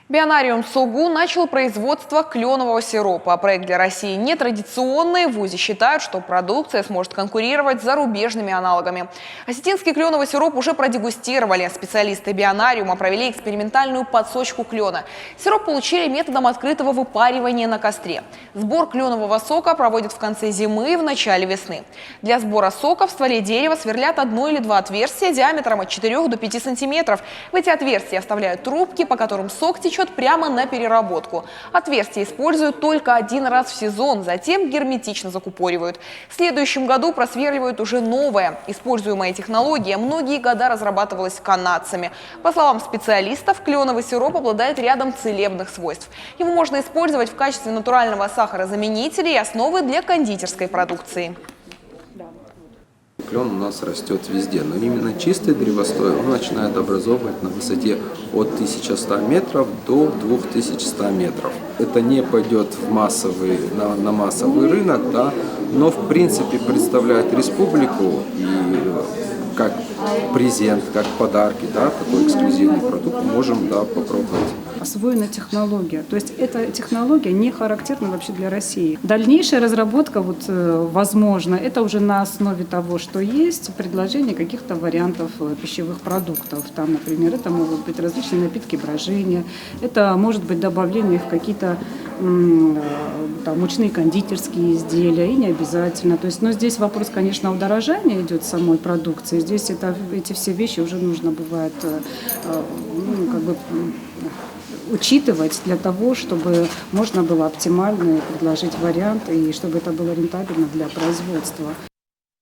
Бионариум СОГУ начал производство кленового сиропа. Проект для России нетрадиционный. В ВУЗе считают, что продукция сможет конкурировать с зарубежными аналогами. Осетинский кленовый сироп уже продегустировали. Специалисты Бионариума провели экспериментальную подсочку клена. Сироп получили методом открытого выпаривания на костре. Сбор кленового сока проводят в конце зимы и в начале весны. Для сбора сока в стволе дерева сверлят одно или два отверстия диаметром от 4 до 5 сантиметров. В эти отверстия вставляют трубки, по которым сок течет прямо на переработку. Отверстия используют только один раз в сезон, затем герметично закупоривают. В следующем году просверливают уже новое. Используемая технология многие года разрабатывалась канадцами. По словам специалистов, кленовый сироп обладает рядом целебных свойств. Его можно использовать в качестве натурального сахарозаменителя и основы для кондитерской продукции. Клен у нас растет везде, но именно чистый древостой он начинает образовывать на высоте от 1100 метров до 2100 метров. Это не пойдет на массовый рынок, да, но в принципе представляет республику и как презент, как подарки, да, такой эксклюзивный продукт можем, да, попробовать. Освоена технология. То есть эта технология не характерна вообще для России. Дальнейшая разработка, возможно, это уже на основе того, что есть, предложение каких-то вариантов пищевых продуктов. Там, например, это могут быть различные напитки брожения, это может быть добавление в какие-то мучные кондитерские изделия, и не обязательно. То есть, но здесь вопрос, конечно, удорожания идет самой продукции. Здесь эти все вещи уже нужно бывает учитывать для того, чтобы можно было оптимально предложить вариант и чтобы это было рентабельно для производства.